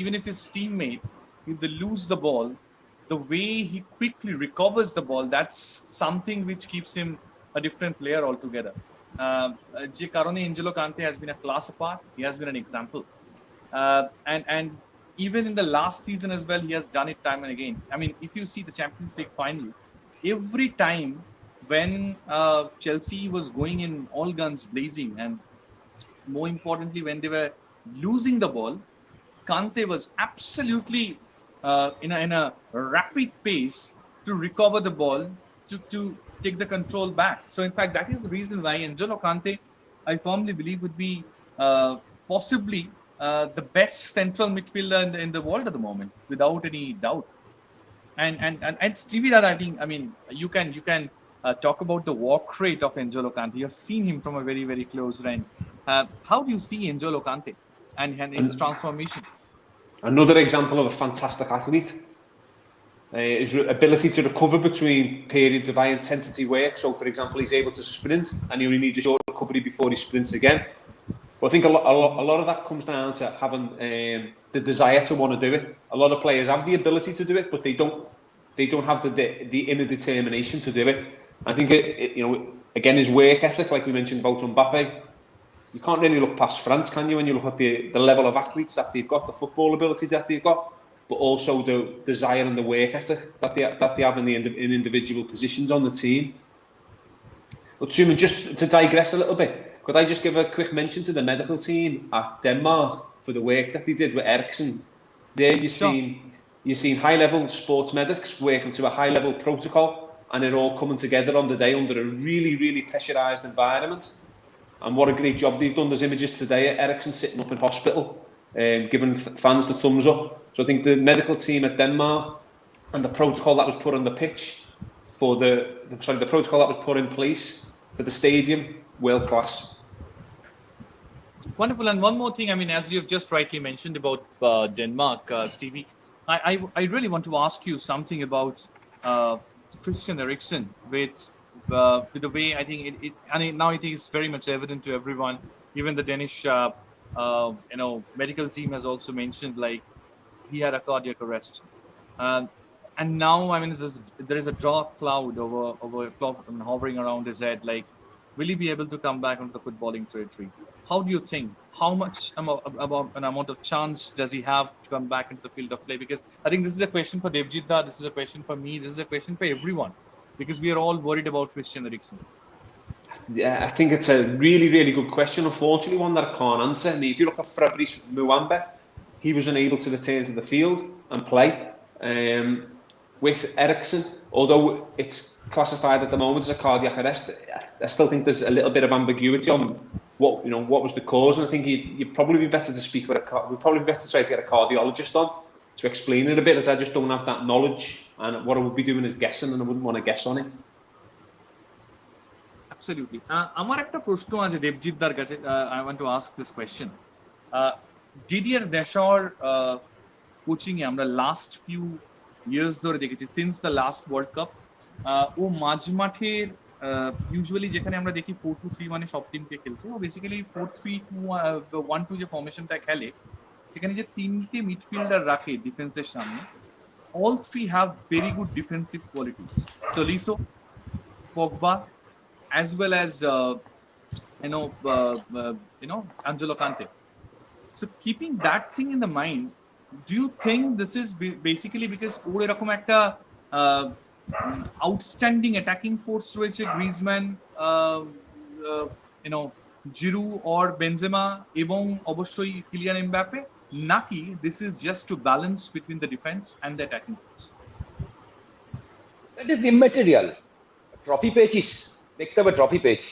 even if his teammate, if they lose the ball, the way he quickly recovers the ball, that's something which keeps him a different player altogether. যে কারণে N'Golo Kante has been a class apart. He has been an example, and even in the last season as well, he has done it time and again. I mean, if you see the Champions League final, every time when Chelsea was going in all guns blazing, and more importantly, when they were losing the ball, Kante was absolutely in a rapid pace to recover the ball, to take the control back. So in fact, that is the reason why N'Golo Kante, I firmly believe, would be possibly the best central midfielder in the world at the moment, without any doubt. And Stevie Dada, I mean, you can talk about the walk rate of N'Golo Kante. You've seen him from a very, very close range. How do you see N'Golo Kante and his transformation? Another example of a fantastic athlete. His ability to recover between periods of high intensity work. So, for example, he's able to sprint and he only needs a short recovery before he sprints again. But I think a lot of that comes down to having the desire to want to do it. A lot of players have the ability to do it, but they don't have the inner determination to do it. I think again, his work ethic, like we mentioned about Mbappe, you can't really look past France, can you? When you look at the level of athletes that they've got, the football ability that they've got, but also the desire and the work ethic that they have in individual positions on the team. But Truman, just to digress a little bit, could I just give a quick mention to the medical team at Denmark for the work that they did with Eriksen? There you've seen high-level sports medics working to a high-level protocol, and they're all coming together on the day under a really, really pressurised environment. And what a great job they've done. There's images today of Eriksen sitting up in hospital, giving fans the thumbs up. So I think the medical team at Denmark and the protocol that was put on the pitch for the protocol that was put in place for the stadium, world class. Wonderful. And one more thing, I mean, as you've just rightly mentioned about Denmark, Stevie, I really want to ask you something about Christian Eriksen with the way I think now I think it's very much evident to everyone. Even the Danish medical team has also mentioned, like, he had a cardiac arrest, and now I mean there is a dark cloud over hovering around his head. Like, will he be able to come back into the footballing territory? How do you think? How much about an amount of chance does he have to come back into the field of play? Because I think this is a question for Devjit Da, this is a question for me, this is a question for everyone, because we are all worried about Christian Eriksen. Yeah, I think it's a really, really good question. Unfortunately, one that I can't answer. I mean, if you look at Fabrice Muamba, he was unable to return to the field and play. With Eriksen, although it's classified at the moment as a cardiac arrest, I still think there's a little bit of ambiguity on what was the cause. And I think you'd probably be better to speak with we'd probably be better to try to get a cardiologist on to explain it a bit, as I just don't have that knowledge, and what I would be doing is guessing, and I wouldn't want to guess on it. Absolutely. আমার একটা প্রশ্ন আছে দেবজিৎ দার কাছে. I want to ask this question. Didier Deschamps coaching এ আমরা last few years ধরে দেখেছি, since the last world cup, ও মাঝ মাঠের ইউজুয়ালি যেখানে আমরা দেখি 4-2-3-1 সব টিমকে খেলতে, ও বেসিক্যালি 4-3-1-2 যে ফরমেশনটা খেলে, সেখানে যে তিনটে মিডফিল্ডার রাখে ডিফেন্সের সামনে, all three have very good defensive qualities. Tolisso, Pogba, as well as N'Golo Kante. So keeping that thing in the mind, do you think this is basically because ওর এরকম একটা outstanding attacking force রয়েছে, Griezmann, Giroud or Benzema এবং অবশ্যই Kylian Mbappe, নাকি this is just to balance between the defense and the attacking force? That is immaterial. Trophy পেয়েছিস, দেখতে হবে trophy পেয়েছি।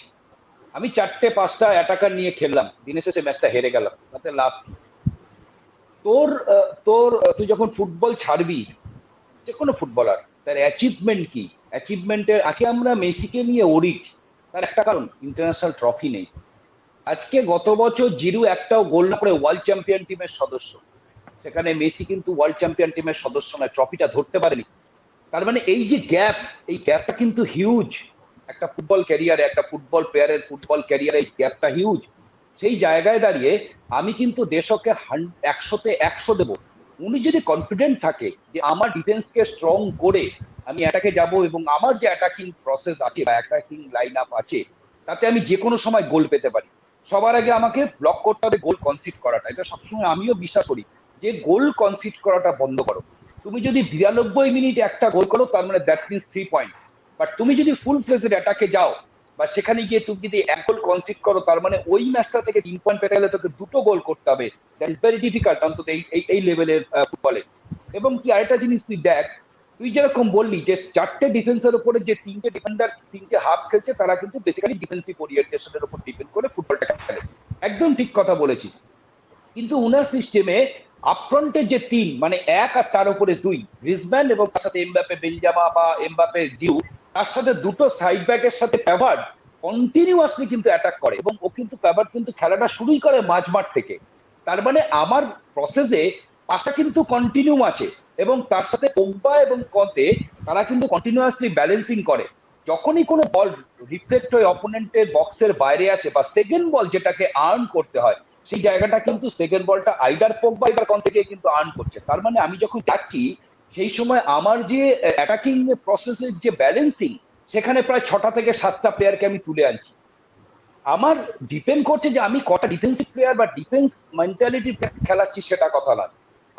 আমি 4-5টা অ্যাটাকার নিয়ে খেললাম, দিনের শেষে ম্যাচটা হেরে গেলাম, তাতে লাভ কি? তুই যখন ফুটবল ছাড়বি, যে কোনো ফুটবলার, তার অ্যাচিভমেন্ট কি? অ্যাচিভমেন্টের আজকে আমরা মেসিকে নিয়ে ওরিট, তার একটা কারণ ইন্টারন্যাশনাল ট্রফি নেই। আজকে গত বছর জিরু একটাও গোল না করে ওয়ার্ল্ড চ্যাম্পিয়ন টিমের সদস্য, সেখানে মেসি কিন্তু ওয়ার্ল্ড চ্যাম্পিয়ন টিমের সদস্য নয়, ট্রফিটা ধরতে পারেনি। তার মানে এই যে গ্যাপ, এই গ্যাপটা কিন্তু হিউজ। একটা ফুটবল ক্যারিয়ারে, একটা ফুটবল প্লেয়ারের ফুটবল ক্যারিয়ারে এই গ্যাপটা হিউজ। সেই জায়গায় দাঁড়িয়ে আমি কিন্তু দেশকে 100-তে 100 দেবো। উনি যদি কনফিডেন্ট থাকে যে আমার ডিফেন্সকে স্ট্রং করে আমি অ্যাটাকে যাব, এবং আমার যে অ্যাটাকিং প্রসেস আছে বা অ্যাটাকিং লাইন আপ আছে, তাতে আমি যে কোনো সময় গোল পেতে পারি। সবার আগে আমাকে ব্লক করতে হবে গোল কনসিড করাটা। এটা সবসময় আমিও বিশ্বাস করি যে গোল কনসিড করাটা বন্ধ করো। তুমি যদি 92 মিনিট একটা গোল করো, তার মানে দ্যাট মিনস 3 পয়েন্ট। বাট তুমি যদি ফুল ফ্লেজের অ্যাটাকে যাও বা সেখানে গিয়ে তুমি যদি এক গোল কনসিড করো, তার মানে ওই ম্যাচটা থেকে 3 পয়েন্ট পেতে গেলে তোকে 2টো গোল করতে হবে। দ্যাট ইজ ভেরি ডিফিকাল্ট অন্তত এই লেভেলের ফুটবলে। এবং কি আরেকটা জিনিস তুই দেখ, তুই যেরকম বললি যে 4টে ডিফেন্সের উপরে যে 3টে ডিফেন্ডার 3টে হাফ খেলছে, তারা কিন্তু বেসিক্যালি ডিফেন্সিভ ওরিয়েন্টেশনের উপর ডিপেন্ড করে ফুটবলটা খেলে। একদম ঠিক কথা বলেছি। কিন্তু উনার সিস্টেমে আপফ্রন্টে যে 3 মানে 1 আর তার উপরে 2 গ্রিজম্যান এবং তার সাথে এমবাপে বেনজামা বা এমবাপে জিউ, তার সাথে দুটো সাইড ব্যাকের সাথে প্যাভার্ড কন্টিনিউয়াসলি কিন্তু অ্যাটাক করে এবং ও কিন্তু প্যাভার্ড কিন্তু খেলাটা শুরুই করে মাঝমাঠ থেকে। তার মানে আমার প্রসেসে পাশা কিন্তু কন্টিনিউ আছে এবং তার সাথে পোগবা এবং কন্তে তারা কিন্তু কন্টিনিউয়াসলি ব্যালেন্সিং করে। যখনই কোনো বল রিফ্লেক্ট হয়ে অপোনেন্টের বক্সের বাইরে আসে বা সেকেন্ড বল যেটাকে আর্ন করতে হয়, সেই জায়গাটা কিন্তু সেকেন্ড বলটা আইদার পোগবা আইদার কন থেকে কিন্তু আর্ন করছে। তার মানে আমি যখন যাচ্ছি সেই সময় আমার যে অ্যাটাকিং প্রসেসের যে ব্যালেন্সিং, সেখানে প্রায় 6টা থেকে 7টা প্লেয়ারকে আমি তুলে আনছি। আমার ডিপেন্ড করছে যে আমি কটা ডিফেন্সিভ প্লেয়ার বা ডিফেন্স মেন্টালিটি খেলাচ্ছি সেটা কথা নয়।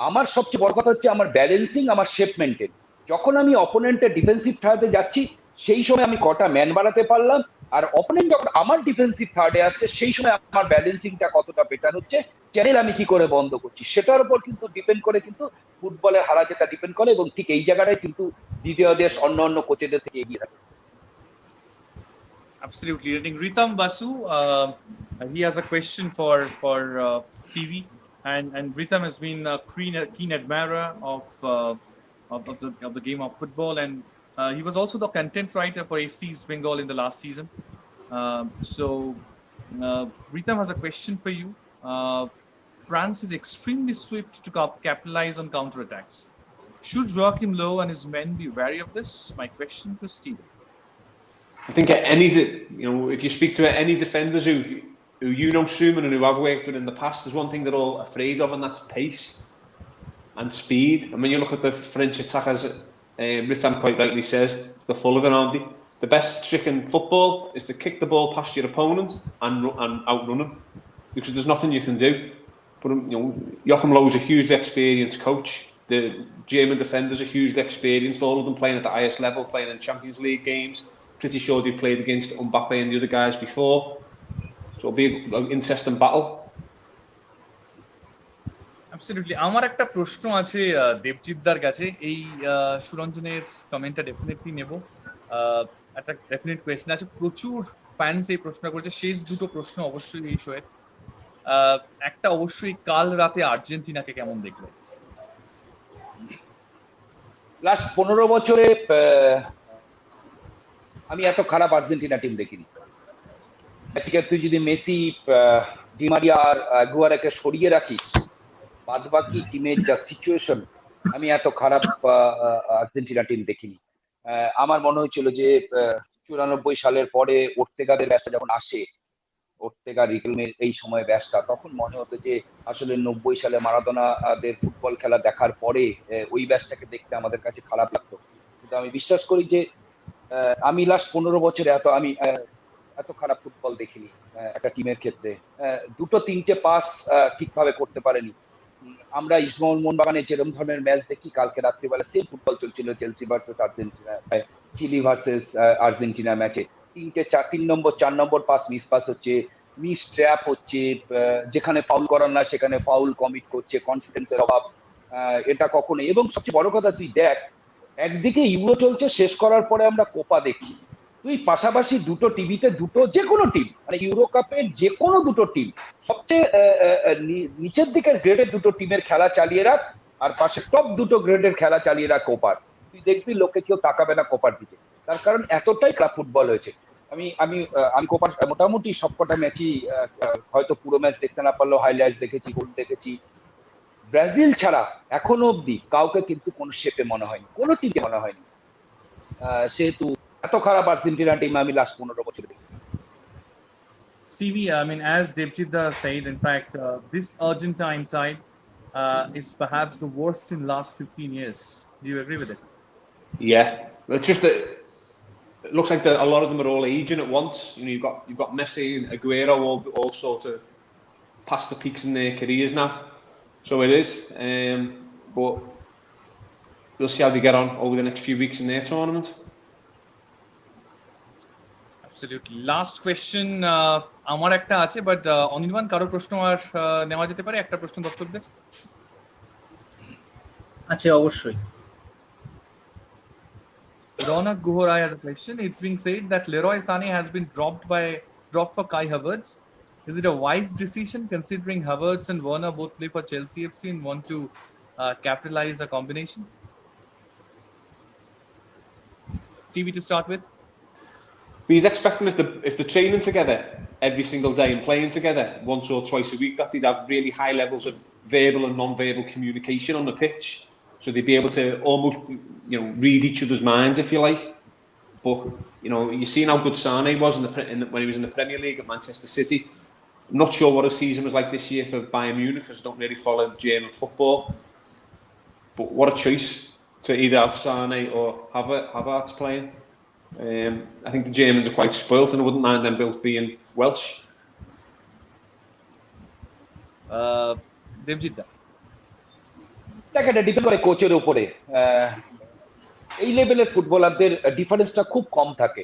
আমার সবচেয়ে বড় কথা হচ্ছে আমার ব্যালেন্সিং, আমার শেপ মেনটেন। যখন আমি অপোনেন্টের ডিফেন্সিভ থার্ডে যাচ্ছি সেই সময় আমি কটা ম্যান বাড়াতে পারলাম, আর অপোনেন্ট যখন আমার ডিফেন্সিভ থার্ডে আসছে সেই সময় আমার ব্যালেন্সিংটা কতটা বেটার হচ্ছে, চ্যানেল আমি কি করে বন্ধ করছি, সেটার উপর কিন্তু ডিপেন্ড করে কিন্তু ফুটবলের হারা যেটা ডিপেন্ড করে। এবং ঠিক এই জায়গাটায় কিন্তু দ্বিতীয় দেশ অন্য কোচেদের থেকে এগিয়ে থাকে। Absolutely. I think Ritam Basu, he has a question for Stevie, and Ritam has been a keen admirer of the game of football, and he was also the content writer for AC East Bengal in the last season. So Ritam has a question for you. France is extremely swift to capitalize on counterattacks. Should Joachim Low and his men be wary of this? My question to Stevie. I think if you speak to any defenders who you know, Suman, and who I've worked with in the past, there's one thing they're all afraid of, and that's pace and speed. And when you look at the French attackers, Ritam quite rightly says they're full of it, aren't they? The best trick in football is to kick the ball past your opponent and outrun him, because there's nothing you can do. But Joachim Löw is a hugely experienced coach. The German defenders are hugely experienced, all of them playing at the highest level, playing in Champions League games. Pretty sure they played against Mbappe and the other guys before. So it'll be an interesting battle. Absolutely. আমার একটা প্রশ্ন আছে দেবজিৎদার কাছে, এই সুরঞ্জনের কমেন্টটা definitely নেব। একটা definite question আছে, প্রচুর ফ্যান্স এই প্রশ্ন করেছে, শেষ দুটো প্রশ্ন অবশ্যই এই শোয়ের। একটা অবশ্যই, কাল রাতে আর্জেন্টিনাকে কেমন দেখলে? লাস্ট 15 বছরে আমি এত খারাপ আর্জেন্টিনা টিম দেখিনি। বেসিক্যালি তুই যদি মেসি, ডি মারিয়া আর গুয়ারাকে সরিয়ে রাখিস, বাদ বাকি টিমের যা সিচুয়েশন, আমি এত খারাপ আর্জেন্টিনা টিম দেখিনি। আমার মনে হয়েছিল যে 94 সালের পরে ওর্তেগাদের ব্যাচটা যখন আসে, ওর্তেগা রিকেলমের এই সময় ব্যাচটা, তখন মনে হতো যে আসলে 90 সালে মারাদোনাদের ফুটবল খেলা দেখার পরে ওই ব্যাচটাকে দেখতে আমাদের কাছে খারাপ লাগতো। কিন্তু আমি বিশ্বাস করি যে আমি লাস্ট 15 বছরে এত খারাপ ফুটবল দেখিনি একটা টিমের ক্ষেত্রে। 2-3টে পাস ঠিকভাবে করতে পারেনি। আমরা ইস্টবেঙ্গল মোহনবাগানে যেরকম ধরনের ম্যাচ দেখি, কালকে রাত্রিবেলা সেম ফুটবল চলছিল Chelsea versus Argentina, Chile versus Argentina ম্যাচে। 3 number 4 number pass miss pass হচ্ছে, মিস ট্র্যাপ হচ্ছে, যেখানে ফাউল করার না সেখানে ফাউল কমিট করছে, কনফিডেন্সের অভাব। এটা কখনো, এবং সবচেয়ে বড় কথা তুই দেখ, একদিকে ইউরো চলছে, শেষ করার পরে আমরা কোপা দেখছি। তুই পাশাপাশি দুটো টিভিতে যে কোনো টিম, মানে ইউরো কাপের যে কোনো দুটো টিম, সবচেয়ে নিচের দিকের গ্রেডের দুটো টিমের খেলা চালিয়ে রাখ, আর পাশে টপ দুটো গ্রেডের খেলা চালিয়ে রাখ কোপার, তুই দেখবি লোকে কেউ তাকাবে না কোপার দিকে। তার কারণ এতটাই খারাপ ফুটবল হয়েছে। আমি কোপার মোটামুটি সবকটা ম্যাচই, হয়তো পুরো ম্যাচ দেখতে না পারলেও হাইলাইটস দেখেছি, গোল দেখেছি। ব্রাজিল ছাড়া এখনো অব্দি কাউকে কিন্তু কোনো শেপে মনে হয়নি, কোনো টিমকে মনে হয়নি। সেহেতু এত খারাপ আর্জেন্টিনা টিম আমি লাস্ট 15 বছর দেখি। Stevie, I mean, as Devjitda said, in fact, this Argentine side is perhaps the worst in last 15 years. Do you agree with it? Yeah, it's just that it looks like a lot of them are all aging at once. You've got Messi and Aguero all sort of past the peaks in their careers now. So it is, but we'll see how they get on over the next few weeks in their tournament. Absolutely last question আমার একটা আছে but Anirban কারো প্রশ্ন আর নেওয়া যেতে পারে একটা প্রশ্ন দর্শকদের আছে অবশ্যই। Ronak Guhorai has a question. It's being said that Leroy Sané has been dropped for Kai Havertz. Is it a wise decision considering Havertz and Werner both play for Chelsea FC and want to capitalize the combination? Stevie to start with. We'd expecting if they're training together every single day and playing together once or twice a week, that they'd have really high levels of verbal and non-verbal communication on the pitch. So they'd be able to almost, read each other's minds, if you like. But you've seen how good Sané was when he was in the Premier League at Manchester City. I'm not sure what his season was like this year for Bayern Munich because I don't really follow German football. But what a choice to either have Sané or Havertz playing. I think the Germans are quite spoilt, and I wouldn't mind them both being Welsh. Devjit da. এটা depend করে কোচের উপরে। এই লেভেলের ফুটবলারদের ডিফারেন্সটা খুব কম থাকে,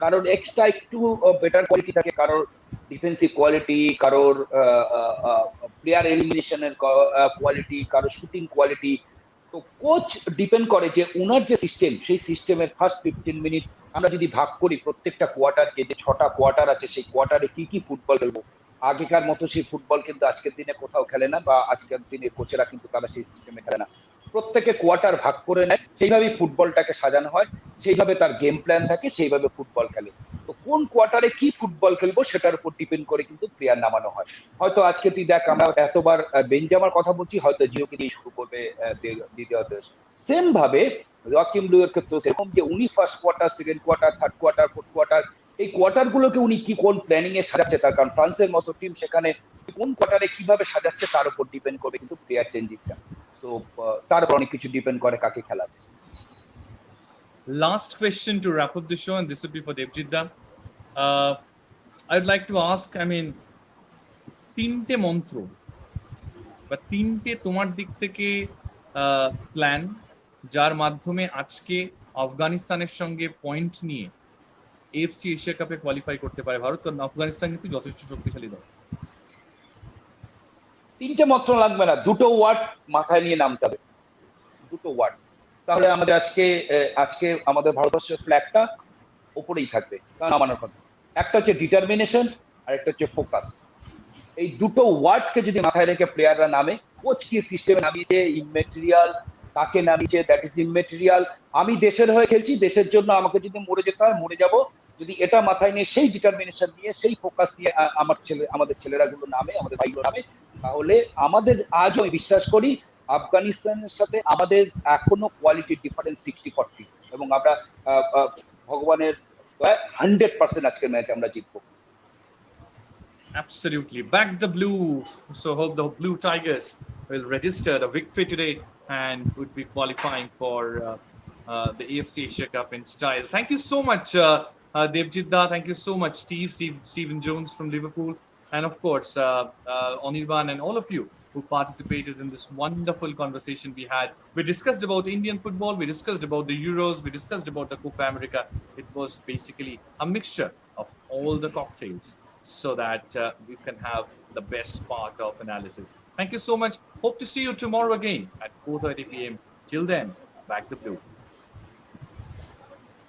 কারোর এক্সট্রা একটু বেটার কোয়ালিটি থাকে, কারোর ডিফেন্সিভ কোয়ালিটি, কারোর প্লেয়ার এলিমিনেশনের কোয়ালিটি, কারোর শুটিং কোয়ালিটি। তো কোচ ডিপেন্ড করে যে ওনার যে সিস্টেম, সেই সিস্টেমের ফার্স্ট 15 মিনিট আমরা যদি ভাগ করি প্রত্যেকটা কোয়ার্টারকে, যে 6টা কোয়ার্টার আছে সেই কোয়ার্টারে কি ফুটবল খেলবো। আগেকার মতো সেই ফুটবল কিন্তু আজকের দিনে কোথাও খেলে না, বা আজকের দিনে কোচেরা কিন্তু তারা সেই সিস্টেমে খেলে না। প্রত্যেকে কোয়ার্টার ভাগ করে নেয়, সেইভাবেই ফুটবলটাকে সাজানো হয়, সেইভাবে তার গেম প্ল্যান থাকে, সেইভাবে ফুটবল খেলে। তো কোন কোয়ার্টারে কি ফুটবল খেলবো সেটার উপর ডিপেন্ড করে কিন্তু প্লেয়ার নামানো হয়। হয়তো আজকে তুই দেখ, আমরা এতবার বেনজামার কথা বলছি, হয়তো জিওকে দিয়ে শুরু করবে দ্বিতীয় টেস্ট। সেম ভাবে জোয়াকিম লুয়ের ক্ষেত্রে সেরকম, যে উনি first quarter, second quarter, third quarter, fourth quarter, এই কোয়ার্টার গুলোকে উনি কোন প্ল্যানিং এ সাজাচ্ছে, তার কারণ ফ্রান্সের মতো টিম সেখানে কোন কোয়ার্টারে কিভাবে সাজাচ্ছে তার উপর ডিপেন্ড করবে কিন্তু প্লেয়ার চেঞ্জিংটা। তো তার উপর অনেক কিছু ডিপেন্ড করে কাকে খেলাবে। Last question to wrap up the show, and this would be for Devjit da. I'd like to ask, তিনটে মন্ত্র বা তিনটে তোমার দিক থেকে প্ল্যান যার মাধ্যমে আজকে আফগানিস্তানের সঙ্গে পয়েন্ট নিয়ে এএফসি এশিয়া কাপে কোয়ালিফাই করতে পারে ভারত, কারণ আফগানিস্তান কিন্তু যথেষ্ট শক্তিশালী দল। তিনটে মন্ত্র লাগবে না, দুটো ওয়ার্ড মাথায় নিয়ে নামতে হবে, দুটো ওয়ার্ড। তাহলে আমাদের আজকে আমাদের ভারতবর্ষের ফ্ল্যাগটা উপরেই থাকবে। কারণ আমার কথা, একটা হচ্ছে ডিটারমিনেশন আর একটা হচ্ছে ফোকাস। এই দুটো ওয়ার্ডকে যদি মাথায় রেখে প্লেয়াররা নামে, কোচ কি সিস্টেমে নামিয়েছে, ইমমেটেরিয়াল কাকে নামিয়েছে, দ্যাট ইজ ইমমেটেরিয়াল। আমি দেশের হয়ে খেলছি, দেশের জন্য আমাকে যদি মরে যেতে হয় মরে যাব, যদি এটা মাথায় নিয়ে সেই ডিটারমিনেশন নিয়ে সেই ফোকাস নিয়ে আমাদের ছেলেরা গুলো নামে, আমাদের ভাইগুলো নামে, তাহলে আমাদের আজও আমি বিশ্বাস করি আফগানিস্তানের সাথে আমাদের এখনো কোয়ালিটি ডিফারেন্স 60-40, এবং আমরা ভগবানের 100% আজকের ম্যাচ আমরা জিতবো। Absolutely. Back the blue. So hope the Blue Tigers will register the victory today and would be qualifying for the AFC Asia Cup in style. Thank you so much, Devjit da. Thank you so much, Stephen Jones from Liverpool. And of course, Anirban and all of you who participated in this wonderful conversation we had. We discussed about Indian football. We discussed about the Euros. We discussed about the Copa America. It was basically a mixture of all the cocktails, so that we can have the best part of analysis. Thank you so much. Hope to see you tomorrow again at 4:30 p.m. Till then, back the blue.